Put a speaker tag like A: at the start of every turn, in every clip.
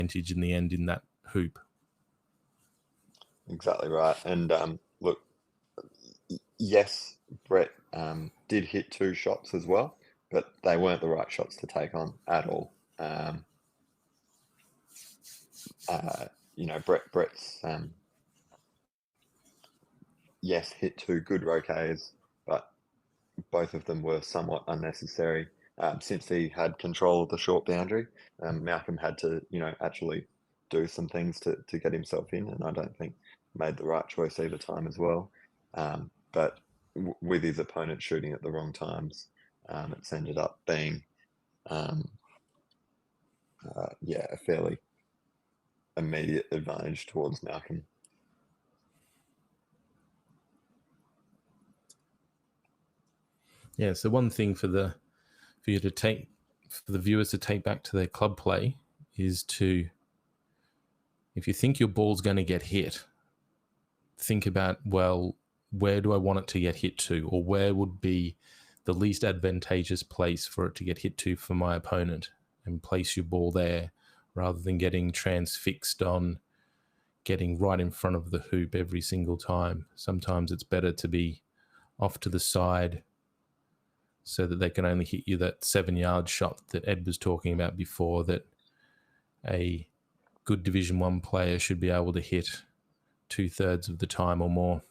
A: advantage in the end in that hoop.
B: Exactly right. And look, yes, Brett did hit 2 shots as well, but they weren't the right shots to take on at all. Brett's yes, hit 2 good roquets, but both of them were somewhat unnecessary. Since he had control of the short boundary, Malcolm had to, actually do some things to get himself in, and I don't think made the right choice either time as well. But with his opponent shooting at the wrong times, it's ended up being, a fairly immediate advantage towards Malcolm.
A: Yeah, so one thing for the viewers to take back to their club play is to, if you think your ball's going to get hit, think about, well, where do I want it to get hit to, or where would be the least advantageous place for it to get hit to for my opponent, and place your ball there rather than getting transfixed on getting right in front of the hoop every single time. Sometimes it's better to be off to the side so that they can only hit you that 7-yard shot that Ed was talking about before, that a good Division 1 player should be able to hit 2/3 of the time or more.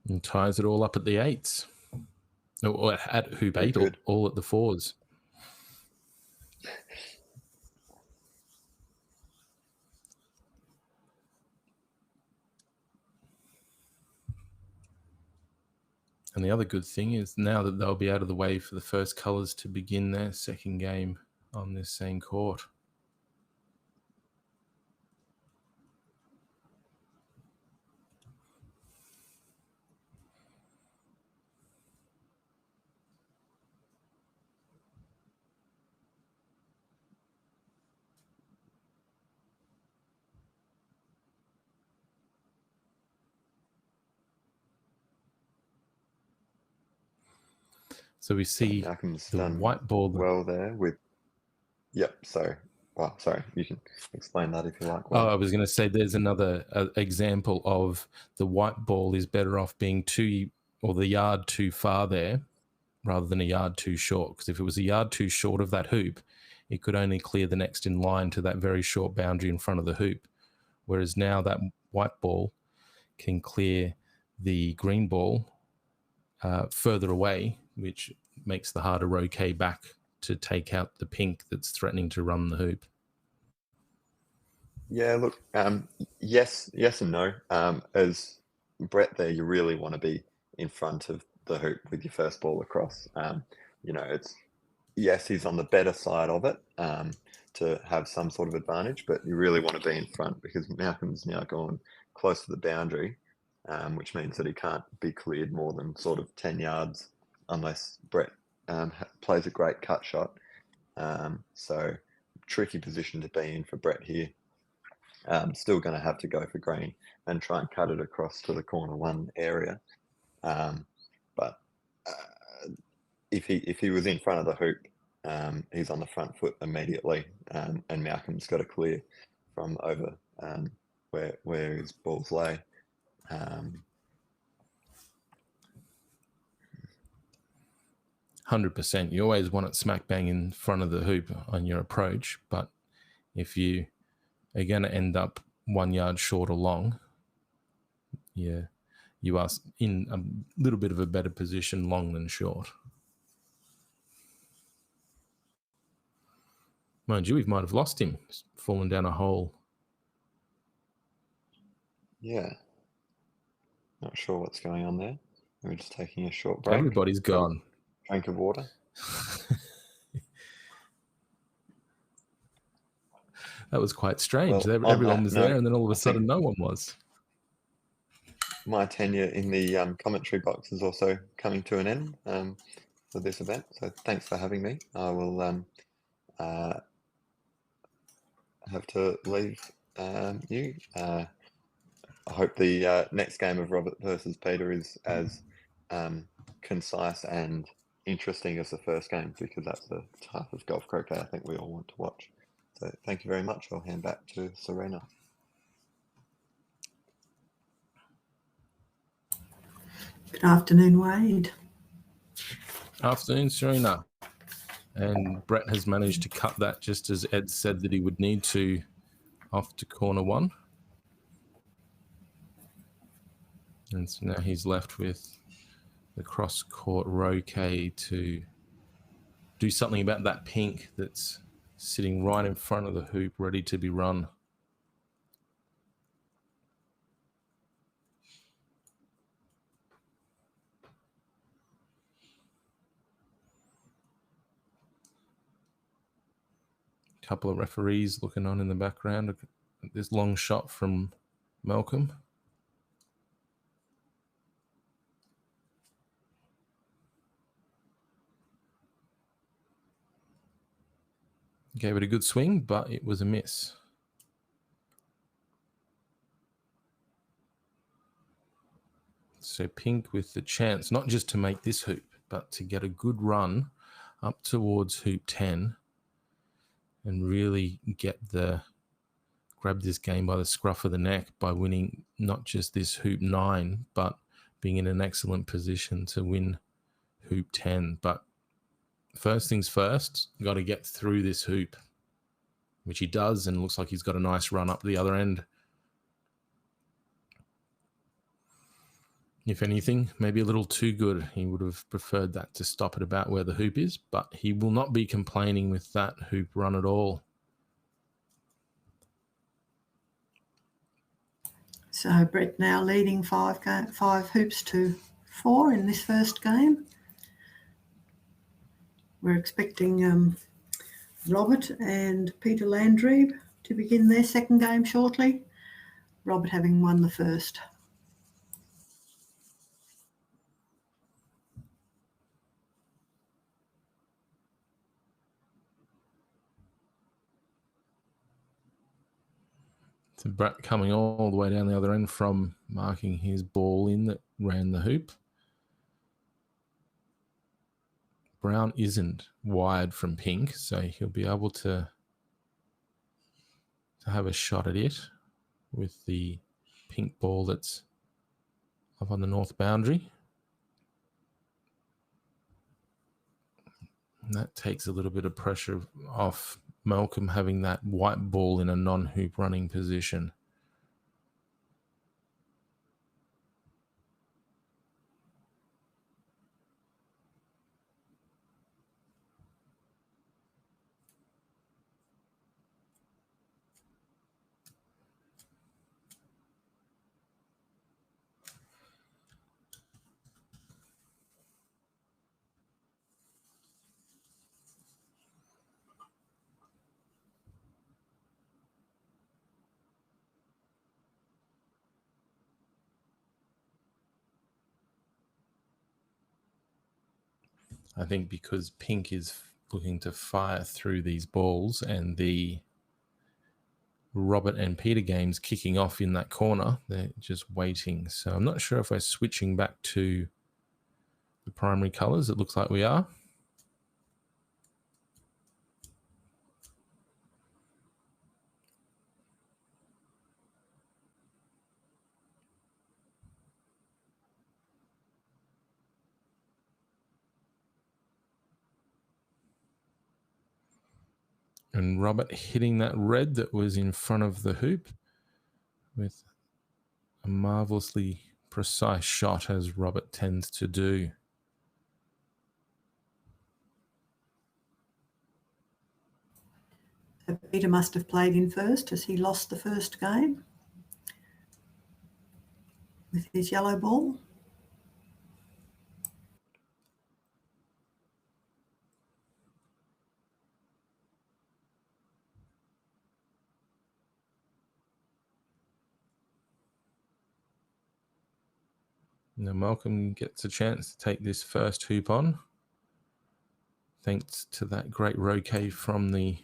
A: And ties it all up at the 8s. Or at hoop 8, or all at the 4s. And the other good thing is now that they'll be out of the way for the first colours to begin their second game on this same court. So we see
B: Malcolm's
A: the
B: done
A: white ball.
B: Well there with, yep, so, well, sorry, you can explain that if you like.
A: Oh, I was going to say there's another example of the white ball is better off being the yard too far there rather than a yard too short. Because if it was a yard too short of that hoop, it could only clear the next in line to that very short boundary in front of the hoop. Whereas now that white ball can clear the green ball further away, which makes the harder roquet back to take out the pink that's threatening to run the hoop.
B: Yeah, look, yes and no. As Brett there, you really want to be in front of the hoop with your first ball across. He's on the better side of it to have some sort of advantage, but you really want to be in front because Malcolm's now gone close to the boundary, which means that he can't be cleared more than sort of 10 yards unless Brett plays a great cut shot. So tricky position to be in for Brett here. Still going to have to go for green and try and cut it across to the corner 1 area. But if he was in front of the hoop, he's on the front foot immediately, and Malcolm's got to clear from over where his balls lay.
A: 100%. You always want it smack bang in front of the hoop on your approach, but if you are going to end up 1 yard short or long, you are in a little bit of a better position long than short. Mind you, we might have lost him, fallen down a hole.
B: Yeah, Not sure what's going on there. We're just taking a short break.
A: Everybody's gone.
B: Drink of water.
A: That was quite strange.
B: Well,
A: Everyone was there, and then all of a sudden no one was.
B: My tenure in the commentary box is also coming to an end for this event. So thanks for having me. I will have to leave you. I hope the next game of Robert versus Peter is as concise and interesting as the first game, because that's the type of golf croquet I think we all want to watch. So thank you very much. I'll hand back to Serena.
C: Good afternoon, Wade.
A: Afternoon, Serena. And Brett has managed to cut that just as Ed said that he would need to, off to corner one. And so now he's left with the cross-court Croquet to do something about that pink that's sitting right in front of the hoop, ready to be run. Couple of referees looking on in the background at this long shot from Malcolm. Gave it a good swing, but it was a miss. So pink with the chance not just to make this hoop, but to get a good run up towards hoop 10 and really grab this game by the scruff of the neck by winning not just this hoop 9, but being in an excellent position to win hoop 10. But first things first, got to get through this hoop, which he does, and looks like he's got a nice run up the other end. If anything, maybe a little too good. He would have preferred that to stop at about where the hoop is, but he will not be complaining with that hoop run at all.
C: So Brett now leading 5 hoops to 4 in this first game. We're expecting Robert and Peter Landry to begin their second game shortly, Robert having won the first.
A: So Brett coming all the way down the other end from marking his ball in that ran the hoop. Brown isn't wide from pink, so he'll be able to have a shot at it with the pink ball that's up on the north boundary. And that takes a little bit of pressure off Malcolm having that white ball in a non-hoop running position. I think because pink is looking to fire through these balls and the Robert and Peter games kicking off in that corner, they're just waiting. So I'm not sure if we're switching back to the primary colours. It looks like we are. And Robert hitting that red that was in front of the hoop with a marvellously precise shot, as Robert tends to do.
C: Peter must have played in first as he lost the first game. with his yellow ball.
A: Now Malcolm gets a chance to take this first hoop on, thanks to that great Croquet from the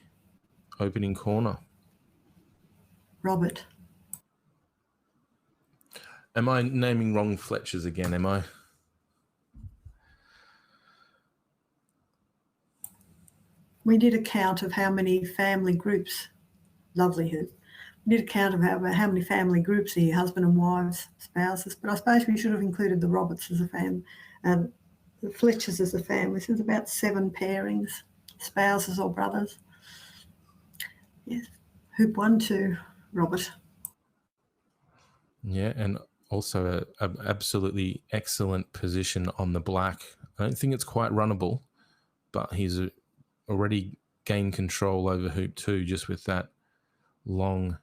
A: opening corner.
C: Robert.
A: Am I naming wrong Fletchers again, am I?
C: We did a count of how many family groups, lovely hoop. We did a count of how many family groups here, husband and wives, spouses, but I suppose we should have included the Roberts as a family, the Fletchers as a family. So there's about 7 pairings, spouses or brothers. Yes, hoop 1 to Robert.
A: Yeah, and also an absolutely excellent position on the black. I don't think it's quite runnable, but he's already gained control over hoop 2 just with that long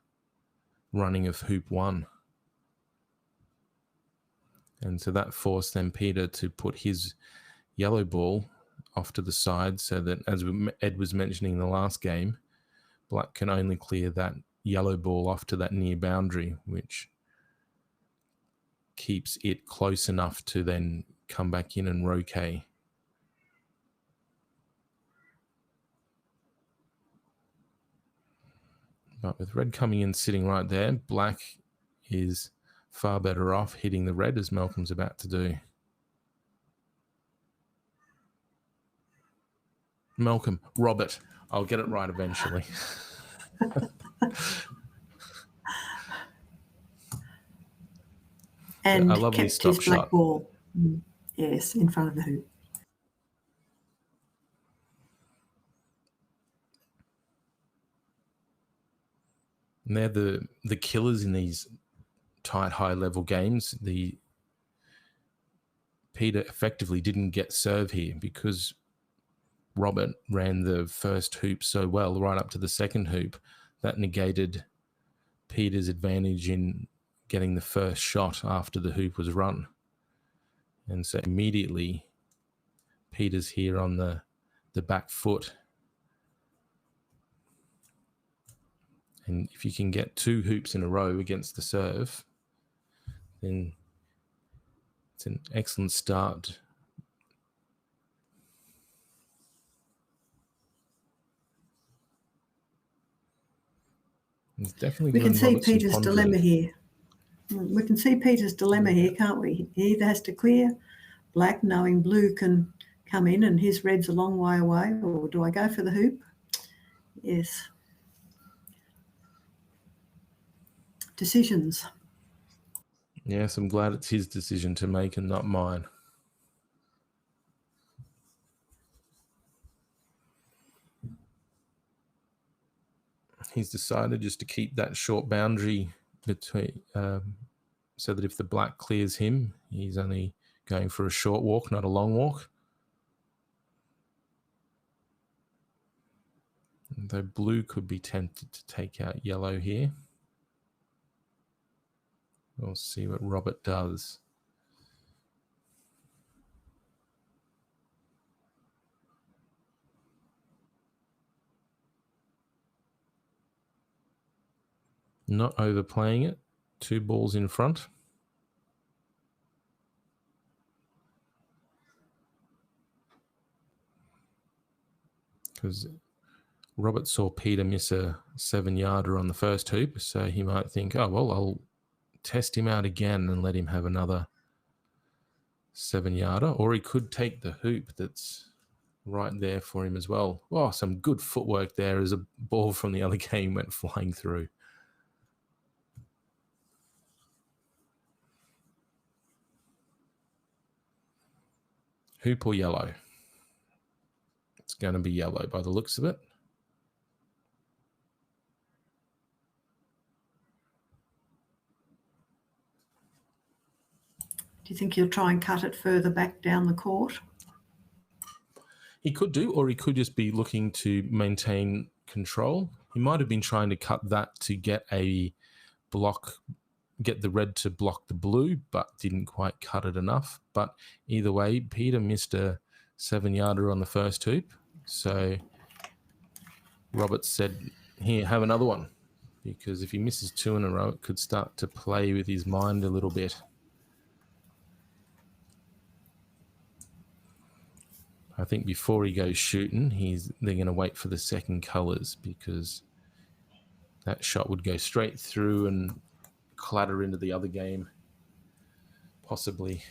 A: running of hoop 1. And so that forced then Peter to put his yellow ball off to the side so that, as Ed was mentioning in the last game, black can only clear that yellow ball off to that near boundary, which keeps it close enough to then come back in and Croquet. But with red coming in, sitting right there, black is far better off hitting the red, as Malcolm's about to do. Malcolm, Robert. I'll get it right eventually.
C: And
A: a lovely
C: kept
A: stop
C: his black
A: shot.
C: ball, yes, in front of the hoop.
A: And they're the killers in these tight, high-level games. Peter effectively didn't get serve here because Robert ran the first hoop so well right up to the second hoop. That negated Peter's advantage in getting the first shot after the hoop was run. And so immediately Peter's here on the back foot. And if you can get 2 hoops in a row against the serve, then it's an excellent start. It's definitely
C: We can
A: given
C: see
A: Robert some
C: Peter's
A: pondering.
C: dilemma here. We can see Peter's dilemma here, can't we? He either has to clear black, knowing blue can come in and his red's a long way away, or do I go for the hoop? Yes. Decisions.
A: Yes, I'm glad it's his decision to make and not mine. He's decided just to keep that short boundary between, so that if the black clears him, he's only going for a short walk, not a long walk. Though blue could be tempted to take out yellow here. We'll see what Robert does. Not overplaying it. 2 balls in front. Because Robert saw Peter miss a 7-yarder on the first hoop, so he might think, oh, well, I'll test him out again and let him have another 7-yarder. Or he could take the hoop that's right there for him as well. Oh, some good footwork there as a ball from the other game went flying through. Hoop or yellow? It's going to be yellow by the looks of it.
C: Do you think he'll try and cut it further back down the court?
A: He could do, or he could just be looking to maintain control. He might have been trying to cut that to get a block get the red to block the blue, but didn't quite cut it enough. But either way, Peter missed a 7-yarder on the first hoop. So Roberts said, here, have another one. Because if he misses 2 in a row, it could start to play with his mind a little bit. I think before he goes shooting, they're going to wait for the second colours, because that shot would go straight through and clatter into the other game, possibly,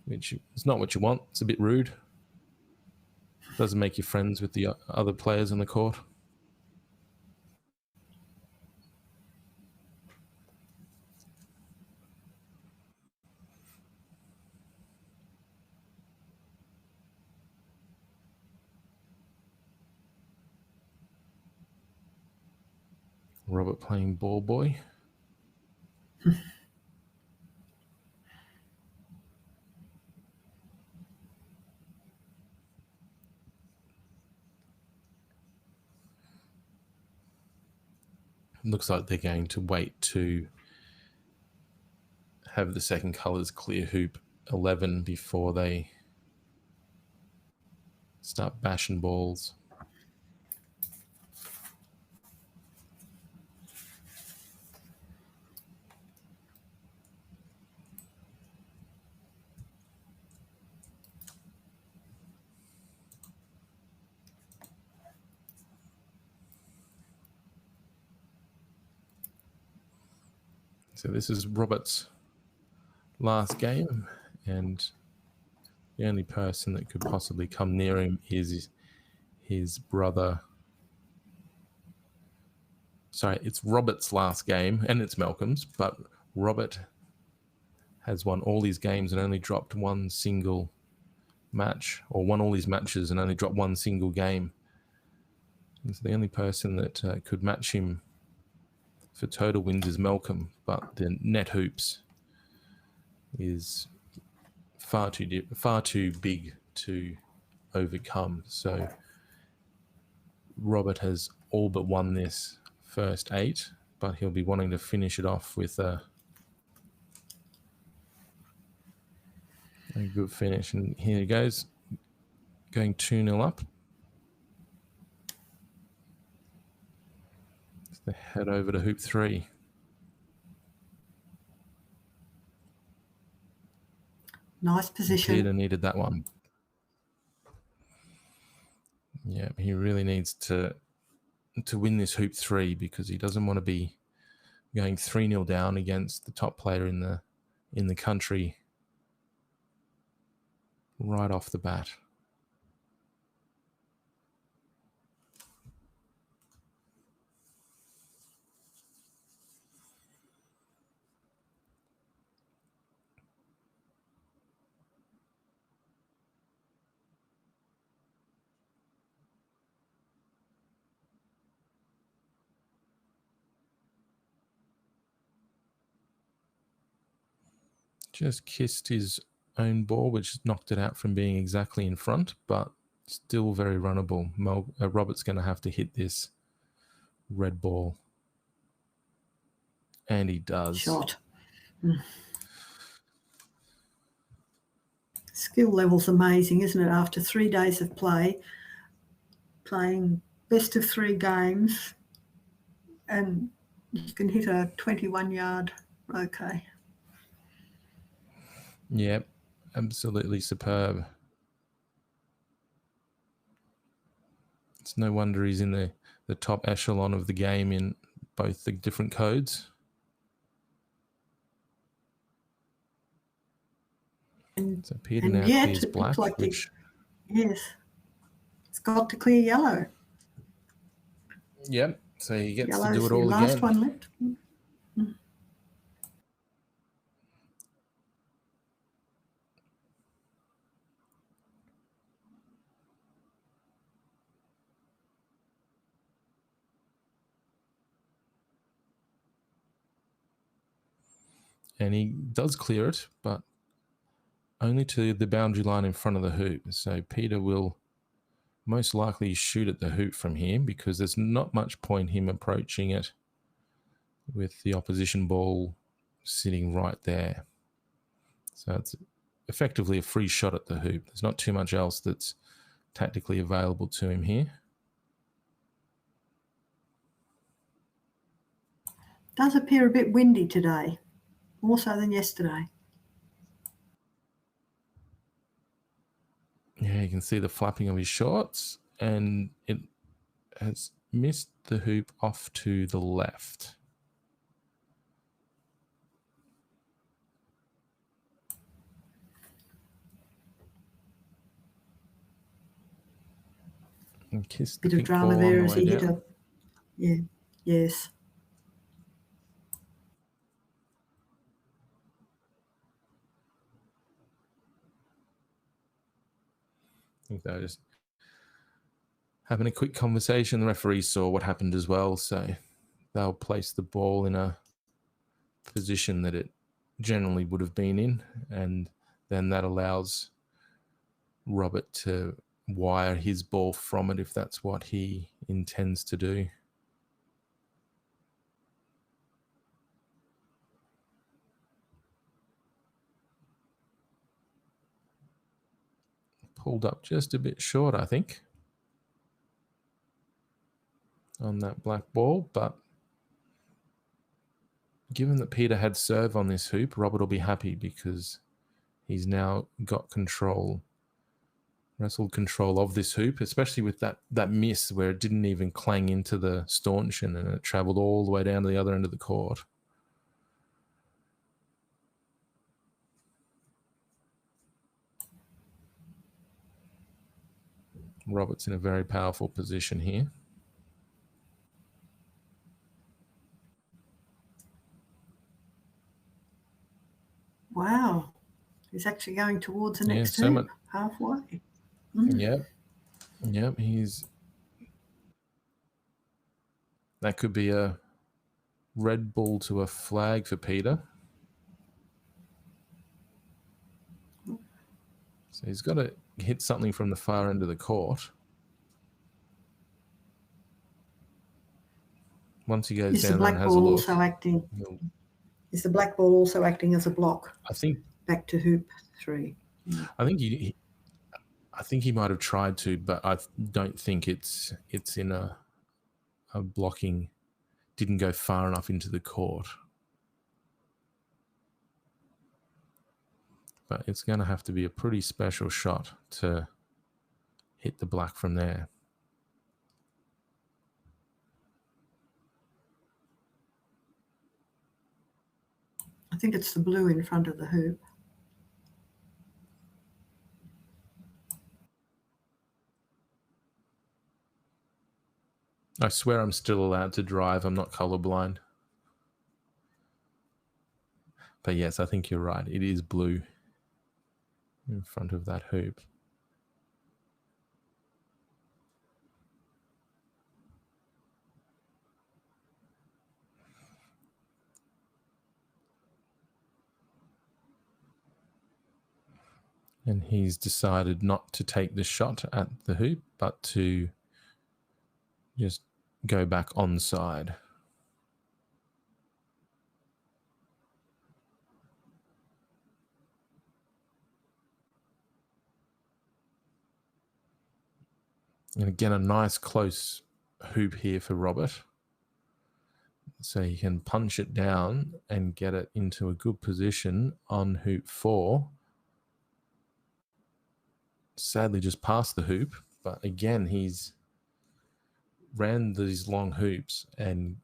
A: which is not what you want. It's a bit rude. Doesn't make you friends with the other players on the court. Robert playing ball boy. Looks like they're going to wait to have the second colours clear hoop 11 before they start bashing balls. So this is Robert's last game, and the only person that could possibly come near him is his brother. Sorry, it's Robert's last game, and it's Malcolm's, but Robert has won all his games and only dropped one single match, or won all his matches and only dropped one single game. And so the only person that could match him for total wins is Malcolm, but the net hoops is far too big to overcome. So Robert has all but won this first 8, but he'll be wanting to finish it off with a good finish. And here he goes, going 2-0 up. They head over to hoop 3.
C: Nice position.
A: Peter needed that one. Yeah, he really needs to win this hoop 3, because he doesn't want to be going 3-0 down against the top player in the country right off the bat. Just kissed his own ball, which knocked it out from being exactly in front, but still very runnable. Robert's going to have to hit this red ball. And he does.
C: Shot. Skill level's amazing, isn't it? After 3 days of playing best of 3 games, and you can hit a 21-yard croquet.
A: Yep, absolutely superb. It's no wonder he's in the top echelon of the game in both the different codes. So Peter now clears black,
C: like
A: which...
C: Yes. It's got to clear yellow.
A: Yep, so he gets
C: Yellow's
A: to do it all
C: the
A: again.
C: last one left.
A: And he does clear it, but only to the boundary line in front of the hoop. So Peter will most likely shoot at the hoop from here, because there's not much point him approaching it with the opposition ball sitting right there. So it's effectively a free shot at the hoop. There's not too much else that's tactically available to him here.
C: Does appear a bit windy today, more so than yesterday.
A: Yeah, you can see the flapping of his shorts, and it has missed the hoop off to the left. And kissed the
C: Bit of
A: pink
C: drama
A: ball
C: there
A: on
C: as
A: the way
C: he hit
A: down.
C: a, yeah, yes.
A: I think they were just having a quick conversation. The referee saw what happened as well, so they'll place the ball in a position that it generally would have been in, and then that allows Robert to wire his ball from it if that's what he intends to do. Pulled up just a bit short, I think, on that black ball, but given that Peter had serve on this hoop, Robert will be happy because he's now got wrestled control of this hoop, especially with that miss where it didn't even clang into the stanchion and it travelled all the way down to the other end of the court. Robert's in a very powerful position here.
C: Wow. He's actually going towards the next
A: so
C: hoop, halfway.
A: Yep. That could be a red ball to a flag for Peter. So he's got to hit something from the far end of the court. Once he goes down there and has a look.
C: Is the black ball also acting as a block?
A: I think
C: back to hoop 3.
A: I think he might have tried to, but I don't think it's in a blocking. Didn't go far enough into the court. But it's going to have to be a pretty special shot to hit the black from there.
C: I think it's the blue in front of the hoop.
A: I swear I'm still allowed to drive. I'm not colorblind. But yes, I think you're right. It is blue in front of that hoop. And he's decided not to take the shot at the hoop, but to just go back onside. And again, a nice close hoop here for Robert. So he can punch it down and get it into a good position on hoop 4. Sadly, just past the hoop. But again, he's ran these long hoops and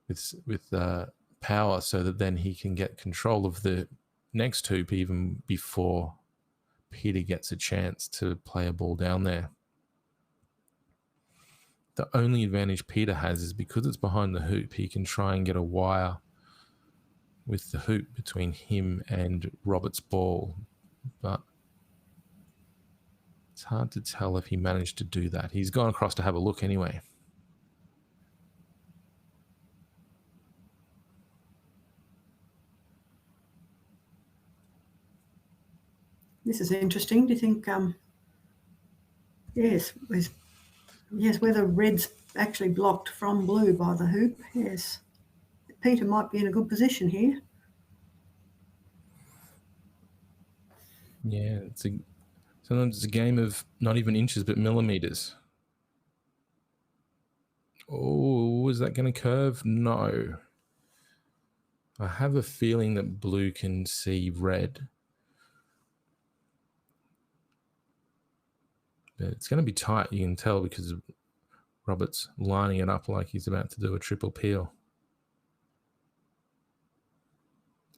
A: with power so that then he can get control of the next hoop even before Peter gets a chance to play a ball down there. The only advantage Peter has is because it's behind the hoop, he can try and get a wire with the hoop between him and Robert's ball. But it's hard to tell if he managed to do that. He's gone across to have a look anyway.
C: This is interesting. Do you think, yes, whether red's actually blocked from blue by the hoop? Yes. Peter might be in a good position here.
A: Yeah, sometimes it's a game of not even inches but millimeters. Oh, is that going to curve? No. I have a feeling that blue can see red. But it's going to be tight, you can tell, because Robert's lining it up like he's about to do a triple peel.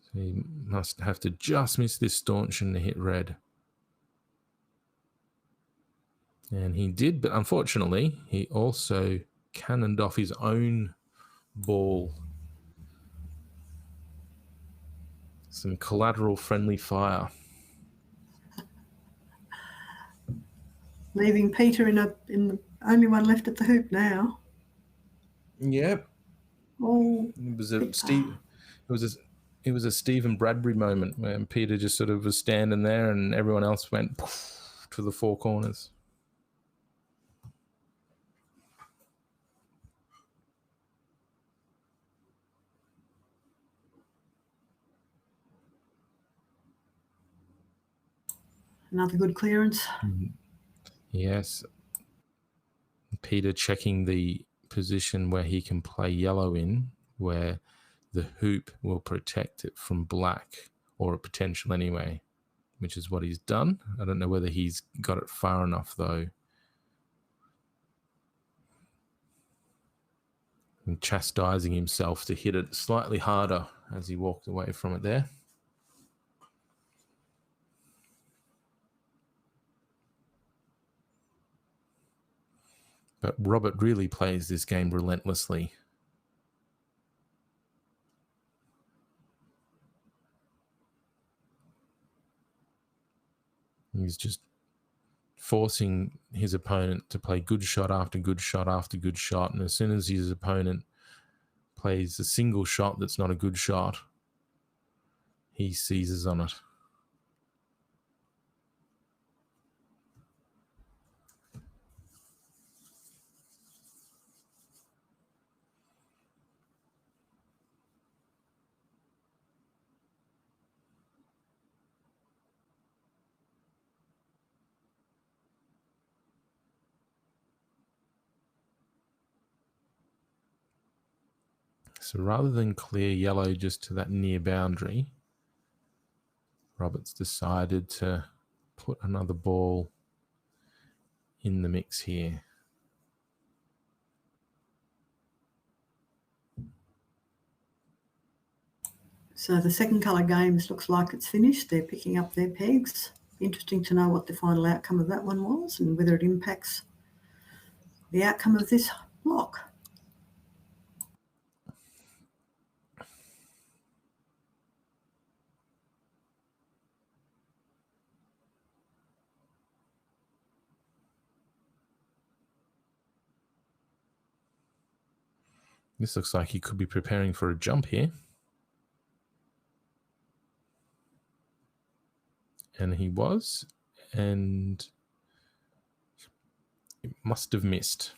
A: So he must have to just miss this stanchion to hit red. And he did, but unfortunately, he also cannoned off his own ball. Some collateral friendly fire.
C: Leaving Peter in the only one left at the hoop now.
A: Yep.
C: Oh,
A: It was a Stephen Bradbury moment where Peter just sort of was standing there and everyone else went poof to the four corners.
C: Another good clearance.
A: Yes. Peter checking the position where he can play yellow in, where the hoop will protect it from black, or a potential anyway, which is what he's done. I don't know whether he's got it far enough, though. And chastising himself to hit it slightly harder as he walked away from it there. But Robert really plays this game relentlessly. He's just forcing his opponent to play good shot after good shot after good shot. And as soon as his opponent plays a single shot that's not a good shot, he seizes on it. So rather than clear yellow just to that near boundary, Roberts decided to put another ball in the mix here.
C: So the second colour games looks like it's finished. They're picking up their pegs. Interesting to know what the final outcome of that one was and whether it impacts the outcome of this block.
A: This looks like he could be preparing for a jump here. And he was, and it must have missed.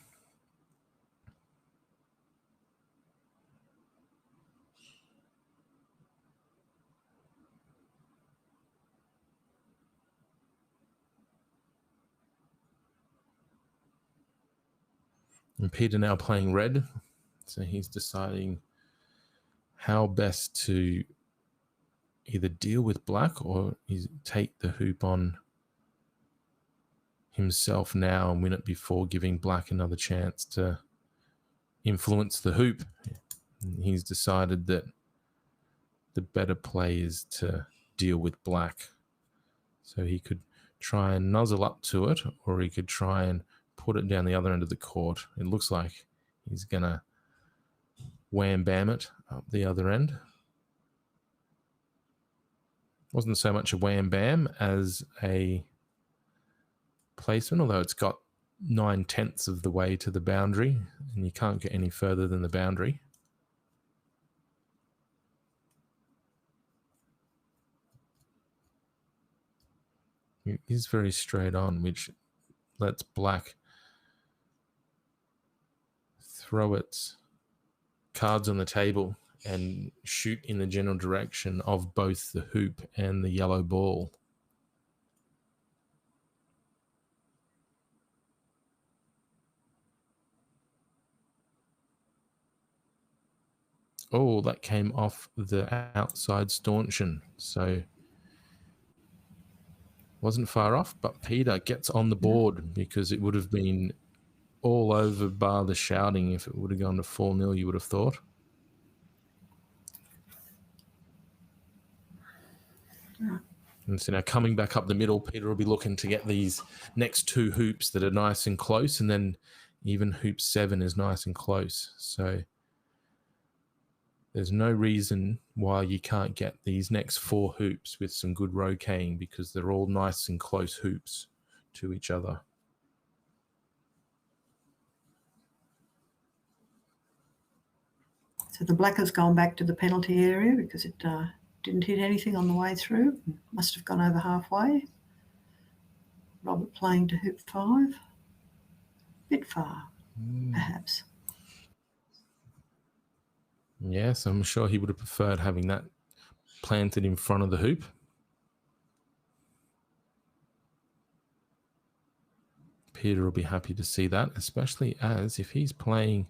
A: And Peter now playing red, so he's deciding how best to either deal with black or take the hoop on himself now and win it before giving black another chance to influence the hoop. And he's decided that the better play is to deal with black. So he could try and nuzzle up to it, or he could try and put it down the other end of the court. It looks like he's going to wham bam it up the other end. Wasn't so much a wham bam as a placement, although it's got 9/10 of the way to the boundary, and you can't get any further than the boundary. It is very straight on, which lets black throw its cards on the table and shoot in the general direction of both the hoop and the yellow ball. Oh, that came off the outside stanchion. So wasn't far off, but Peter gets on the board because it would have been all over bar the shouting if it would have gone to 4-0, you would have thought. And so now coming back up the middle, Peter will be looking to get these next two hoops that are nice and close, and then even hoop 7 is nice and close. So there's no reason why you can't get these next 4 hoops with some good roqueting because they're all nice and close hoops to each other.
C: So the black has gone back to the penalty area because it didn't hit anything on the way through. Must have gone over halfway. Robert playing to hoop 5. Bit far, perhaps.
A: Yes, I'm sure he would have preferred having that planted in front of the hoop. Peter will be happy to see that, especially as if he's playing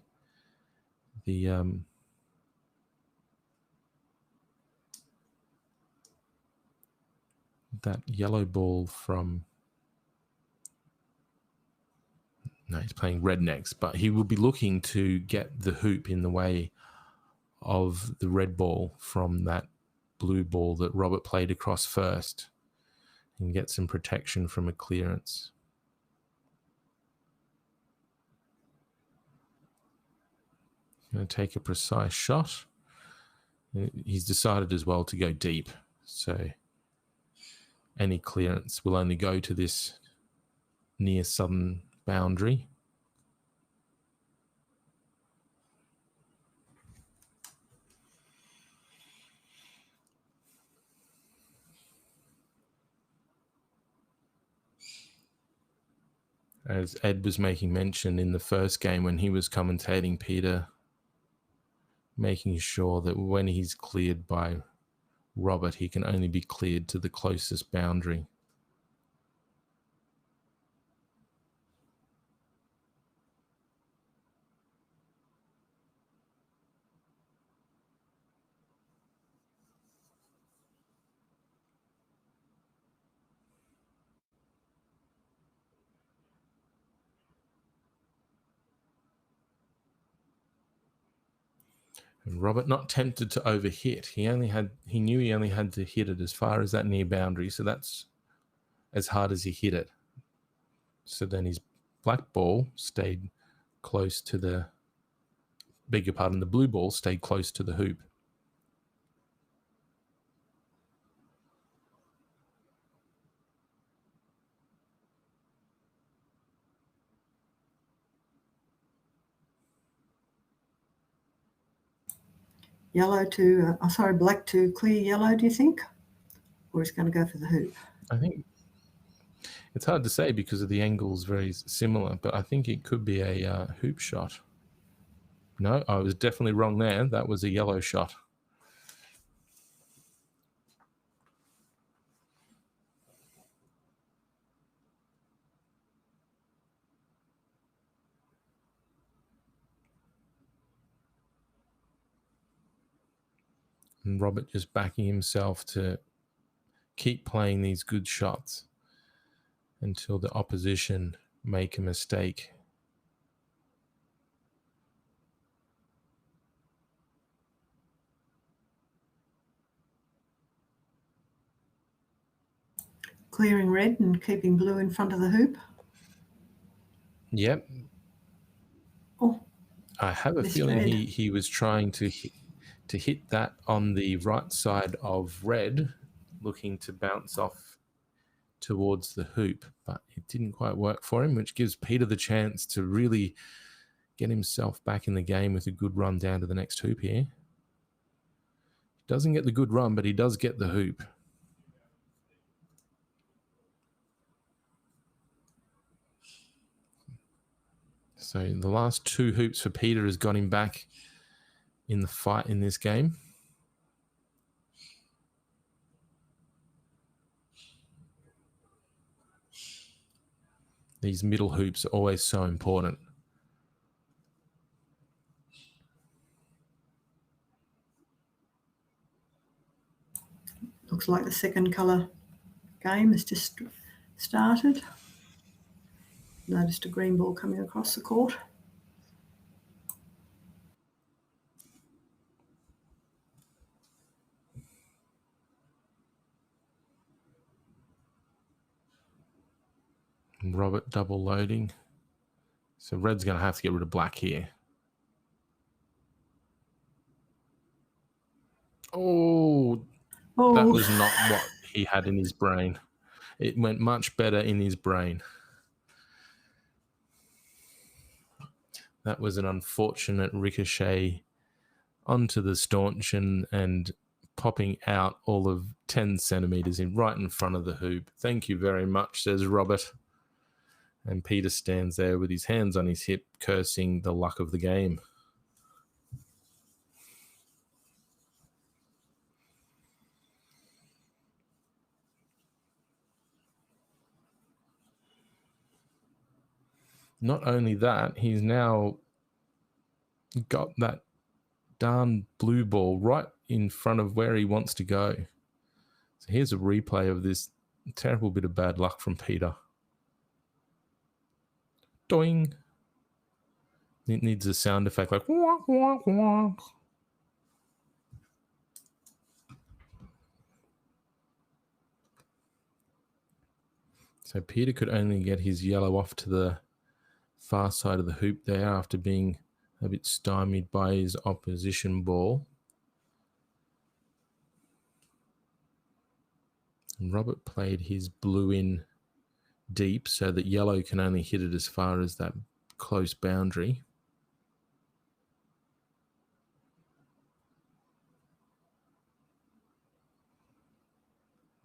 A: the that yellow ball from... No, he's playing red next, but he will be looking to get the hoop in the way of the red ball from that blue ball that Robert played across first and get some protection from a clearance. Going to take a precise shot. He's decided as well to go deep, so any clearance will only go to this near southern boundary. As Ed was making mention in the first game when he was commentating, Peter making sure that when he's cleared by Robert, he can only be cleared to the closest boundary. And Robert not tempted to overhit. He knew he only had to hit it as far as that near boundary, so that's as hard as he hit it. So then his black ball stayed close to the... Beg your pardon, the blue ball stayed close to the hoop.
C: Black to clear yellow, do you think? Or he's going to go for the hoop?
A: I think it's hard to say because of the angles very similar, but I think it could be a hoop shot. No, I was definitely wrong there. That was a yellow shot. And Robert just backing himself to keep playing these good shots until the opposition make a mistake.
C: Clearing red and keeping blue in front of the hoop.
A: Yep.
C: Oh,
A: I have a feeling he was trying to hit that on the right side of red, looking to bounce off towards the hoop, but it didn't quite work for him, which gives Peter the chance to really get himself back in the game with a good run down to the next hoop here. He doesn't get the good run, but he does get the hoop. So the last 2 hoops for Peter has got him back in the fight in this game. These middle hoops are always so important.
C: Looks like the second colour game has just started. Noticed a green ball coming across the court.
A: Robert double loading. So red's going to have to get rid of black here. Oh, that was not what he had in his brain. It went much better in his brain. That was an unfortunate ricochet onto the stanchion and popping out all of 10 centimetres right in front of the hoop. Thank you very much, says Robert. And Peter stands there with his hands on his hip, cursing the luck of the game. Not only that, he's now got that darn blue ball right in front of where he wants to go. So here's a replay of this terrible bit of bad luck from Peter. Doing. It needs a sound effect like wonk, wonk, wonk. So Peter could only get his yellow off to the far side of the hoop there after being a bit stymied by his opposition ball. And Robert played his blue in deep so that yellow can only hit it as far as that close boundary.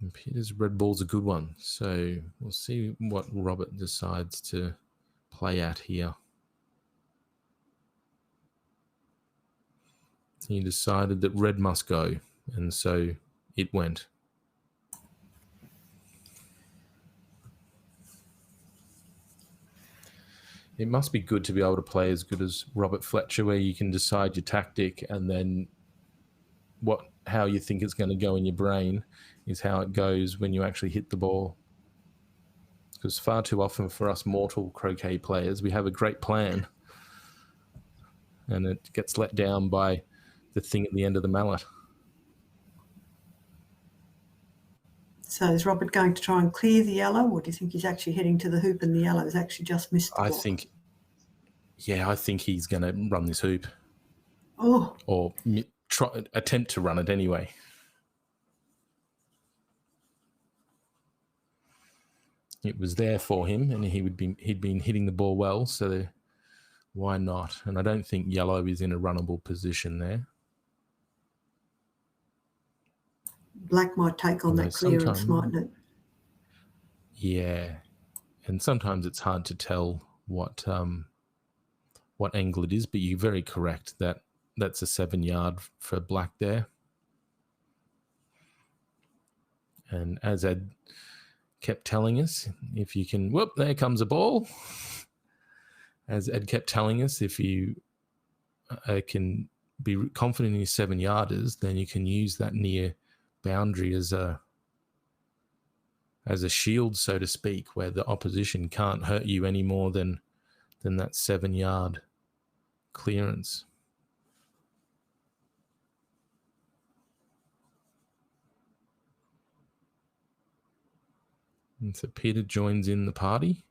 A: And Peter's red ball's a good one, so we'll see what Robert decides to play at here. He decided that red must go, and so it went. It must be good to be able to play as good as Robert Fletcher, where you can decide your tactic and then how you think it's going to go in your brain is how it goes when you actually hit the ball. Because far too often for us mortal croquet players, we have a great plan and it gets let down by the thing at the end of the mallet.
C: So is Robert going to try and clear the yellow, or do you think he's actually heading to the hoop and the yellow has actually just missed the block?
A: I think he's going to run this hoop.
C: Oh.
A: Or attempt to run it anyway. It was there for him, and he'd been hitting the ball well, so why not? And I don't think yellow is in a runnable position there.
C: Black might take on that clearance, mightn't it?
A: Yeah, and sometimes it's hard to tell what angle it is, but you're very correct that that's a 7-yard for black there. And as Ed kept telling us, if you can, whoop, there comes a ball. As Ed kept telling us, if you can be confident in your 7-yarders, then you can use that near boundary as a shield, so to speak, where the opposition can't hurt you any more than that 7-yard clearance. And so Peter joins in the party.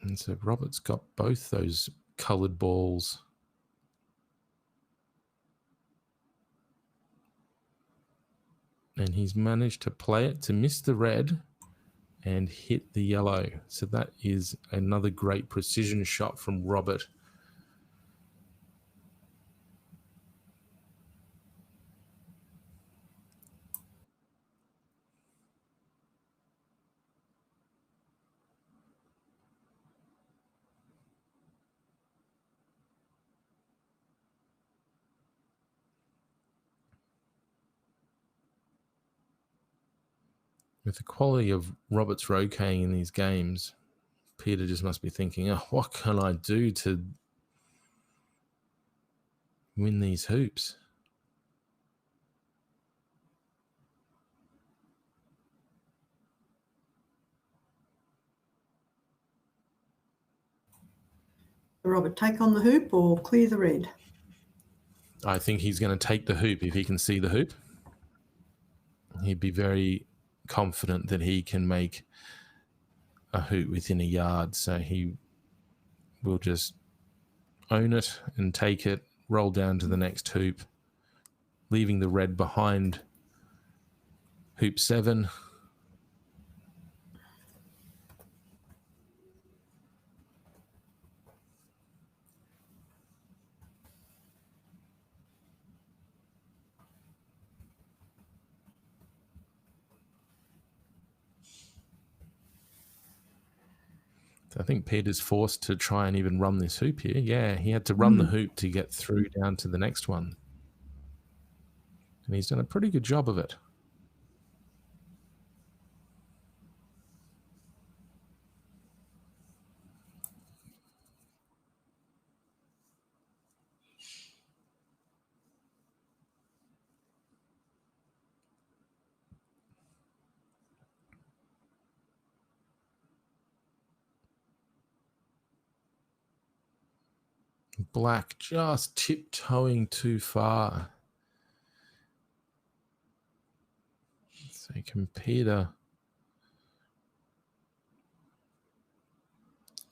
A: And so Robert's got both those coloured balls. And he's managed to play it to miss the red and hit the yellow. So that is another great precision shot from Robert. With the quality of Robert's roqueing in these games, Peter just must be thinking, oh, what can I do to win these hoops?
C: Robert, take on the hoop or clear the red?
A: I think he's going to take the hoop if he can see the hoop. He'd be very confident that he can make a hoop within a yard, so he will just own it and take it, roll down to the next hoop, leaving the red behind hoop 7. I think Peter's forced to try and even run this hoop here. Yeah, he had to run the hoop to get through down to the next one. And he's done a pretty good job of it. Black just tiptoeing too far. So can Peter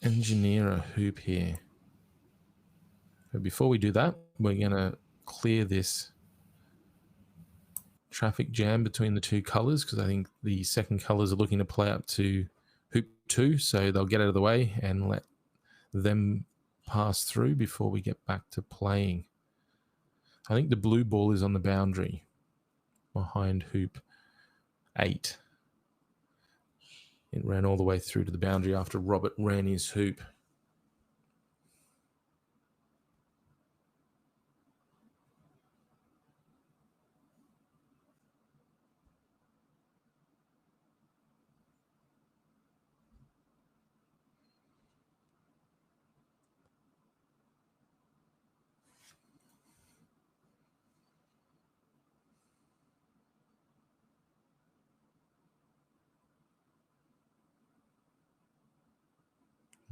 A: engineer a hoop here? But before we do that, we're going to clear this traffic jam between the two colours, because I think the second colours are looking to play up to hoop 2, so they'll get out of the way and let them pass through before we get back to playing. I think the blue ball is on the boundary behind hoop 8. It ran all the way through to the boundary after Robert ran his hoop.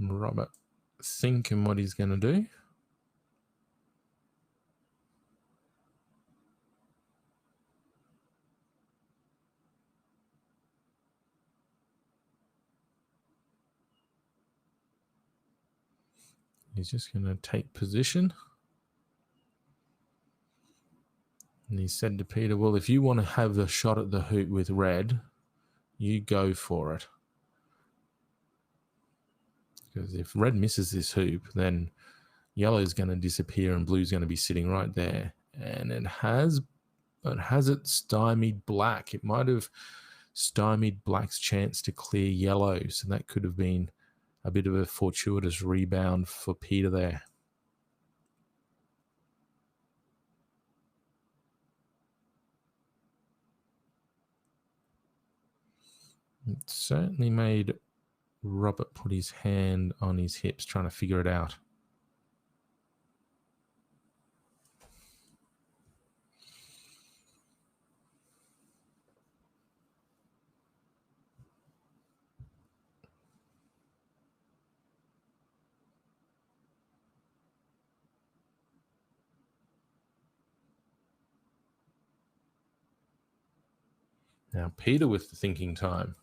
A: Robert thinking what he's going to do. He's just going to take position. And he said to Peter, well, if you want to have a shot at the hoop with red, you go for it. Because if red misses this hoop, then yellow is going to disappear and blue is going to be sitting right there. And it has it stymied black. It might have stymied black's chance to clear yellow. So that could have been a bit of a fortuitous rebound for Peter there. It certainly made Robert put his hand on his hips trying to figure it out. Now Peter with the thinking time.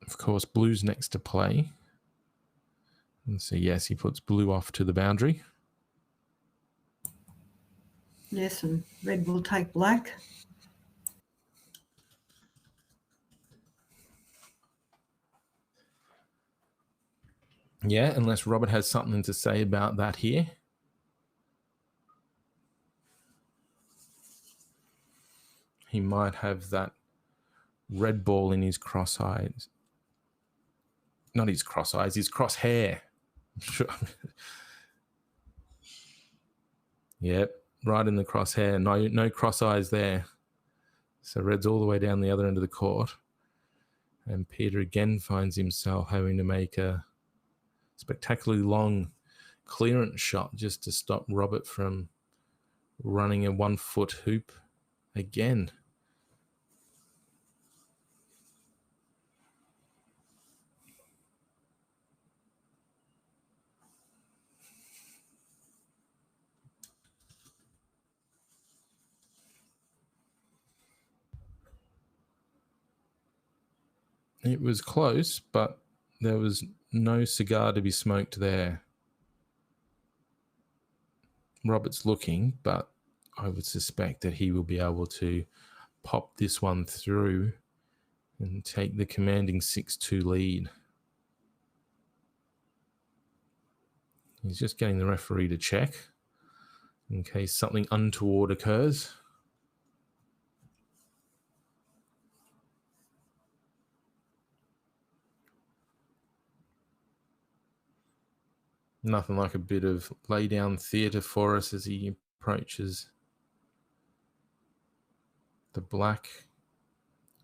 A: Of course, blue's next to play. And so, yes, he puts blue off to the boundary.
C: Yes, and red will take black.
A: Yeah, unless Robert has something to say about that here. He might have that red ball in his cross eyes. Not his cross eyes, his crosshair. Yep, right in the crosshair. No cross eyes there. So red's all the way down the other end of the court. And Peter again finds himself having to make a spectacularly long clearance shot just to stop Robert from running a 1 foot hoop again. It was close, but there was no cigar to be smoked there. Robert's looking, but I would suspect that he will be able to pop this one through and take the commanding 6-2 lead. He's just getting the referee to check in case something untoward occurs. Nothing like a bit of lay down theatre for us as he approaches the black.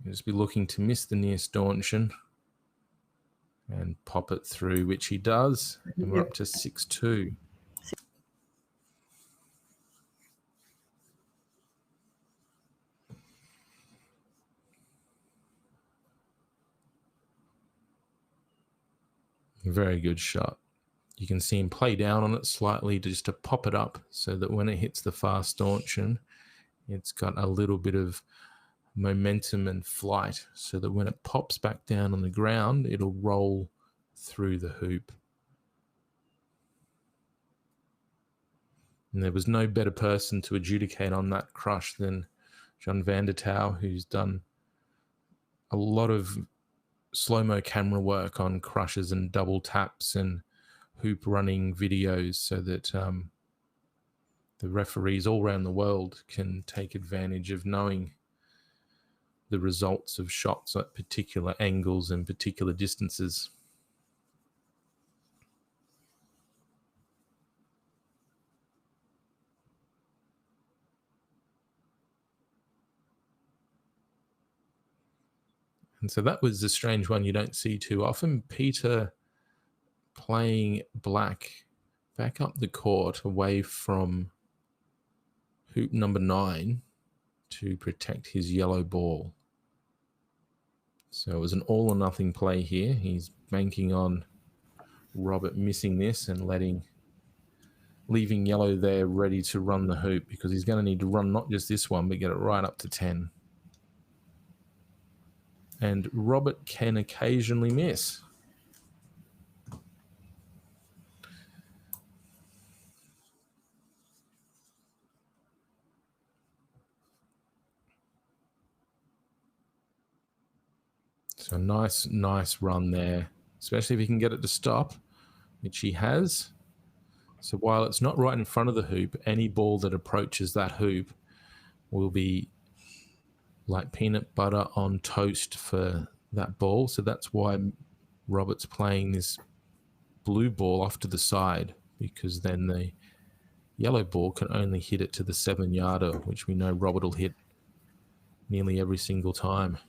A: He'll just be looking to miss the near stanchion and pop it through, which he does. And we're up to 6-2. Very good shot. You can see him play down on it slightly just to pop it up so that when it hits the far stanchion, it's got a little bit of momentum and flight so that when it pops back down on the ground, it'll roll through the hoop. And there was no better person to adjudicate on that crush than John van der Touw, who's done a lot of slow-mo camera work on crushes and double taps and hoop running videos so that the referees all around the world can take advantage of knowing the results of shots at particular angles and particular distances. And so that was a strange one you don't see too often. Peter playing black back up the court away from hoop number 9 to protect his yellow ball. So it was an all or nothing play here. He's banking on Robert missing this and leaving yellow there ready to run the hoop, because he's going to need to run not just this one, but get it right up to 10. And Robert can occasionally miss. So nice run there, especially if he can get it to stop, which he has. So while it's not right in front of the hoop, any ball that approaches that hoop will be like peanut butter on toast for that ball. So that's why Robert's playing this blue ball off to the side, because then the yellow ball can only hit it to the 7-yarder, which we know Robert will hit nearly every single time.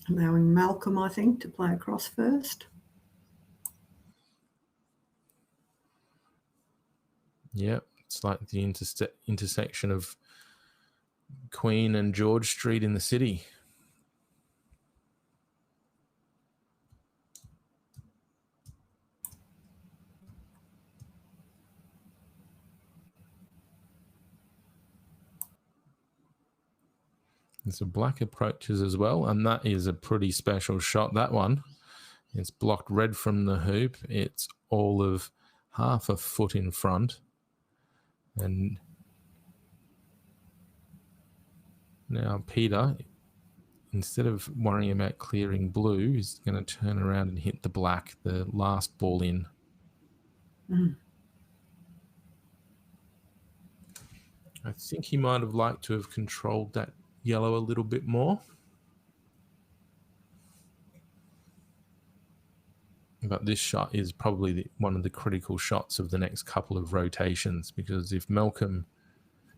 C: Allowing Malcolm, I think, to play across first.
A: Yeah, it's like the intersection of Queen and George Street in the city. And so black approaches as well, and that is a pretty special shot, that one. It's blocked red from the hoop. It's all of half a foot in front. And now Peter, instead of worrying about clearing blue, is going to turn around and hit the black, the last ball in. I think he might have liked to have controlled that yellow a little bit more. But this shot is probably one of the critical shots of the next couple of rotations, because if Malcolm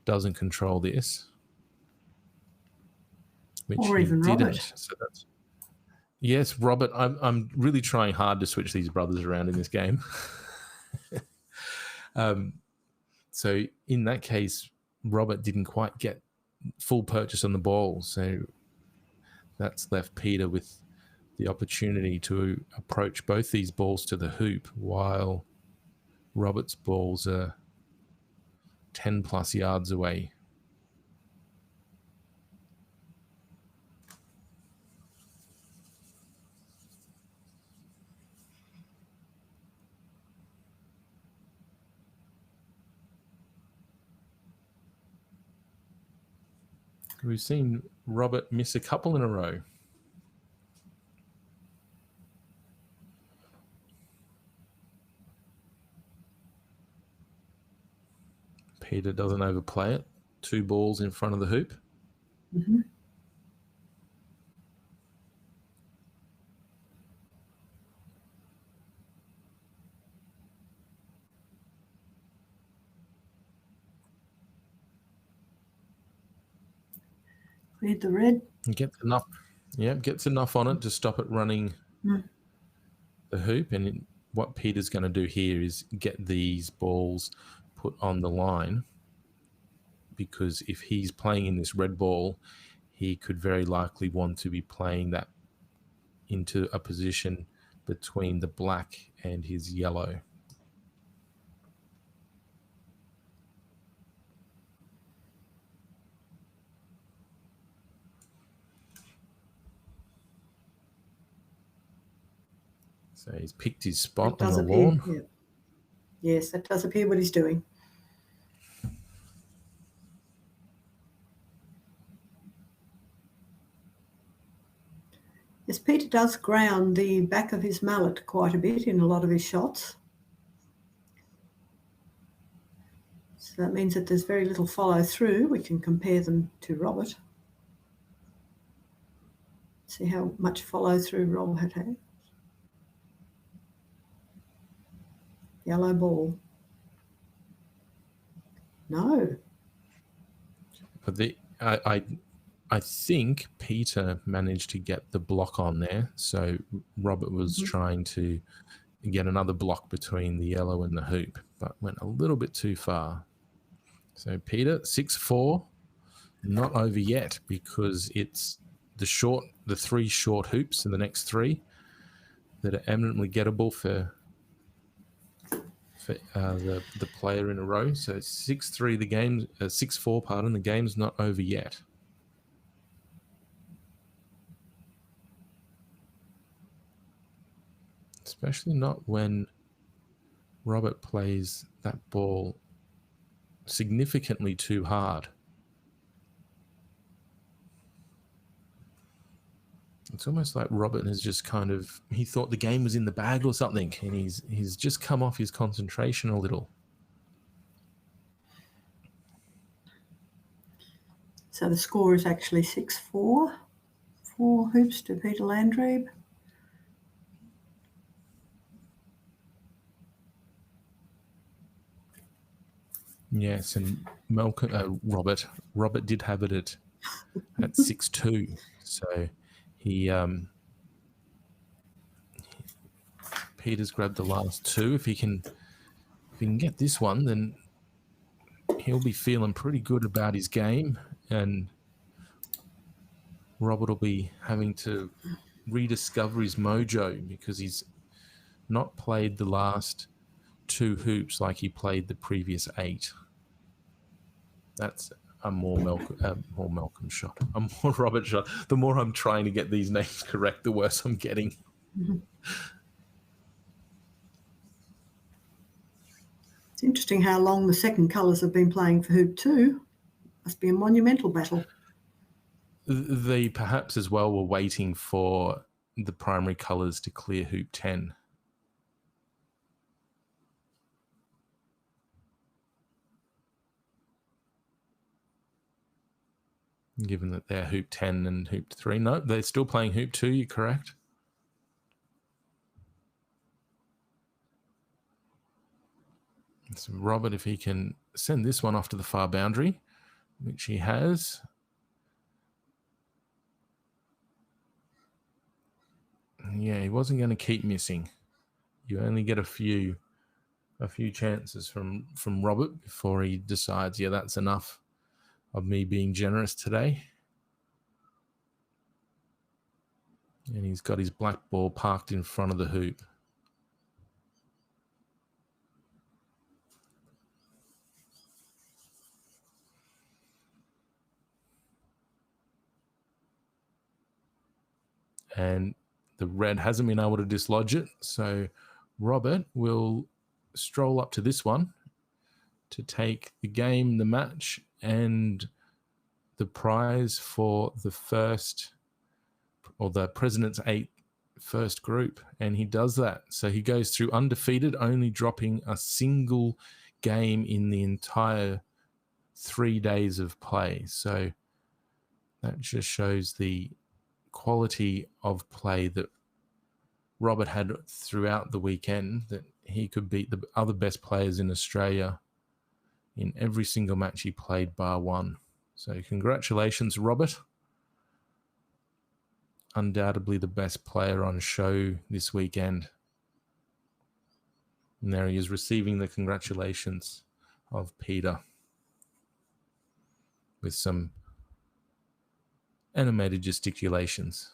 A: doesn't control this, which
C: Or
A: he
C: even
A: didn't,
C: Robert.
A: so that's yes, Robert. I'm really trying hard to switch these brothers around in this game. So in that case, Robert didn't quite get full purchase on the ball, so that's left Peter with the opportunity to approach both these balls to the hoop, while Robert's balls are 10 plus yards away. We've seen Robert miss a couple in a row. Peter doesn't overplay it. 2 balls in front of the hoop.
C: Mm-hmm. Read the red.
A: Gets enough. Yeah, gets enough on it to stop it running the hoop. And what Peter's going to do here is get these balls put on the line, because if he's playing in this red ball, he could very likely want to be playing that into a position between the black and his yellow. So he's picked his spot on the lawn.
C: Yeah. Yes, that does appear what he's doing. Yes, Peter does ground the back of his mallet quite a bit in a lot of his shots. So that means that there's very little follow through. We can compare them to Robert. See how much follow through Robert had. Yellow ball. No.
A: But I think Peter managed to get the block on there. So Robert was trying to get another block between the yellow and the hoop, but went a little bit too far. So Peter, 6-4, not over yet, because it's the 3 short hoops in the next 3 that are eminently gettable for the player in a row. So 6-3, the game, 6-4, pardon, the game's not over yet. Especially not when Robert plays that ball significantly too hard. It's almost like Robert has just he thought the game was in the bag or something, and he's just come off his concentration a little.
C: So the score is actually 6-4. 4 hoops to Peter Landreeb.
A: Yes, and Robert did have it at 6-2. So Peter's grabbed the last 2. If he can get this one, then he'll be feeling pretty good about his game, and Robert will be having to rediscover his mojo, because he's not played the last 2 hoops like he played the previous 8. That's a more Malcolm shot, a more Robert shot. The more I'm trying to get these names correct, the worse I'm getting.
C: It's interesting how long the second colours have been playing for hoop 2. Must be a monumental battle.
A: They perhaps as well were waiting for the primary colours to clear hoop 10. Given that they're hoop 10 and hoop 3. No, they're still playing hoop 2, you're correct. So Robert, if he can send this one off to the far boundary, which he has. Yeah, he wasn't going to keep missing. You only get a few chances from Robert before he decides, yeah, that's enough of me being generous today. And he's got his black ball parked in front of the hoop. And the red hasn't been able to dislodge it. So Robert will stroll up to this one to take the game, the match, and the prize for the first, or the President's 8 first group. And he does that. So he goes through undefeated, only dropping a single game in the entire 3 days of play. So that just shows the quality of play that Robert had throughout the weekend, that he could beat the other best players in Australia in every single match he played bar one. So congratulations, Robert. Undoubtedly the best player on show this weekend. And there he is receiving the congratulations of Peter with some animated gesticulations.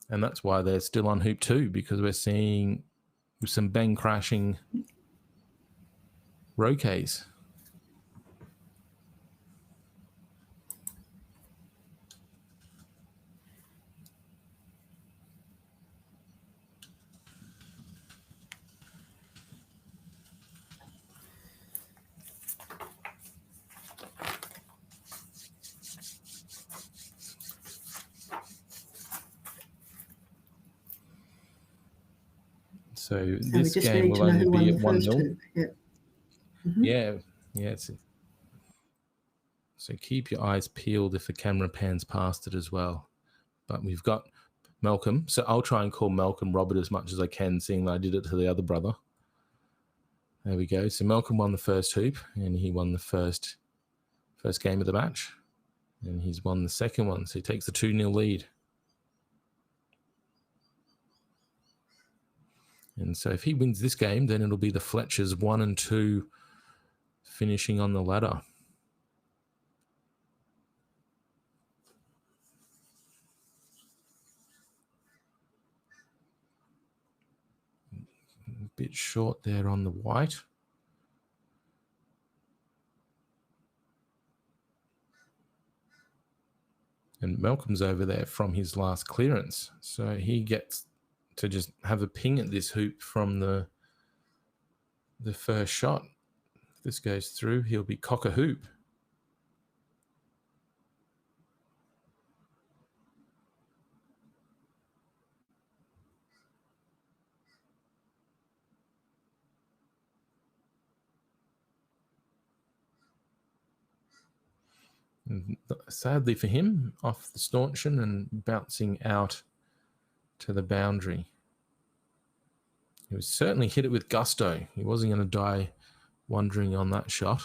A: And that's why they're still on hoop 2, because we're seeing some bang crashing Croquets. So this game will only be at 1-0.
C: Yeah. Mm-hmm.
A: Yeah. So keep your eyes peeled if the camera pans past it as well. But we've got Malcolm. So I'll try and call Malcolm Robert as much as I can, seeing that I did it to the other brother. There we go. So Malcolm won the first hoop, and he won the first game of the match. And he's won the second one, so he takes the 2-0 lead. And so if he wins this game, then it'll be the Fletchers 1 and 2 finishing on the ladder. A bit short there on the white. And Malcolm's over there from his last clearance. So he gets to just have a ping at this hoop from the first shot. If this goes through, he'll be cock a hoop. And sadly for him, off the stanchion and bouncing out to the boundary. He was certainly hit it with gusto. He wasn't going to die wondering on that shot.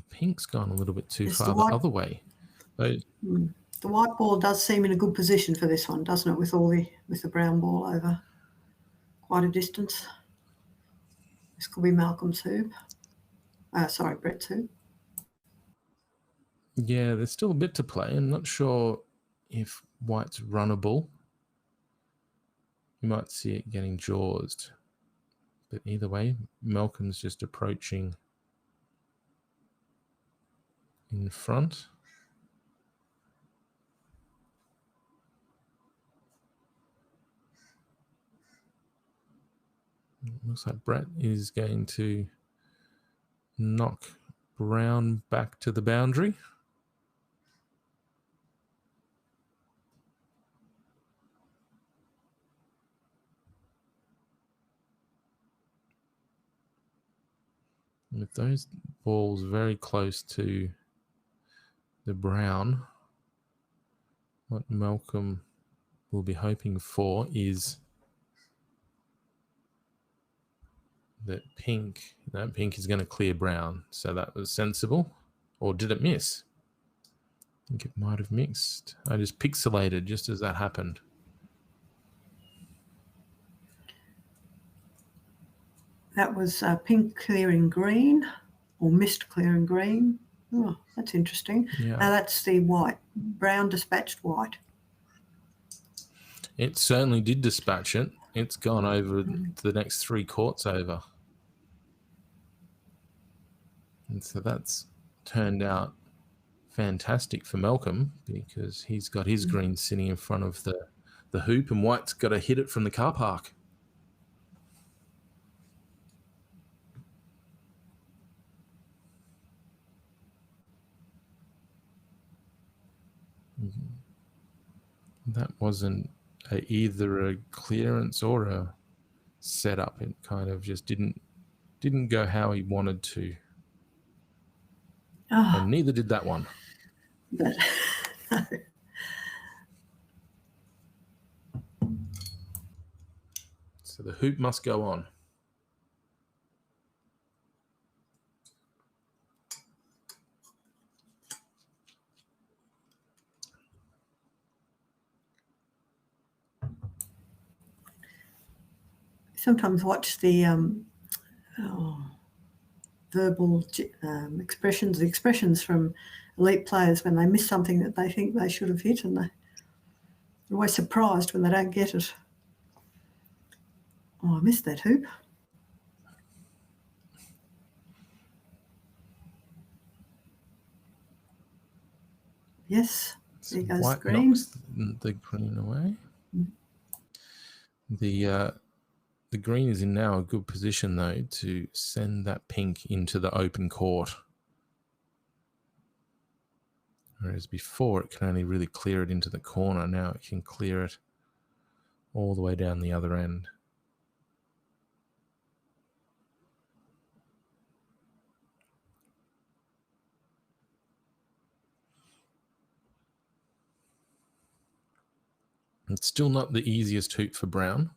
A: Pink's gone a little bit too far the other way.
C: The white ball does seem in a good position for this one, doesn't it? With the brown ball over quite a distance. This could be Malcolm's hoop. Brett's hoop.
A: Yeah, there's still a bit to play. I'm not sure if white's runnable. You might see it getting jawsed. But either way, Malcolm's just approaching in front. Looks like Brett is going to knock Brown back to the boundary. With those balls very close to the brown, what Malcolm will be hoping for is that pink. No, pink is going to clear brown. So that was sensible. Or did it miss? I think it might have mixed. I just pixelated just as that happened.
C: That was pink clearing green, or mist clearing green. Oh, that's interesting.
A: Yeah.
C: Now that's the white. Brown dispatched white.
A: It certainly did dispatch it. It's gone over the next 3 courts over. And so that's turned out fantastic for Malcolm because he's got his green sitting in front of the hoop, and white's got to hit it from the car park. That wasn't either a clearance or a setup. It kind of just didn't go how he wanted to.
C: Oh,
A: And neither did that one.
C: but
A: So the hoop must go on.
C: sometimes watch the verbal expressions, the expressions from elite players when they miss something that they think they should have hit, and they're always surprised when they don't get it. Oh, I missed that hoop. Yes, there goes
A: White
C: green.
A: knocks the green away. The green is in now a good position, though, to send that pink into the open court. Whereas before, it can only really clear it into the corner. Now it can clear it all the way down the other end. It's still not the easiest hoop for Brown.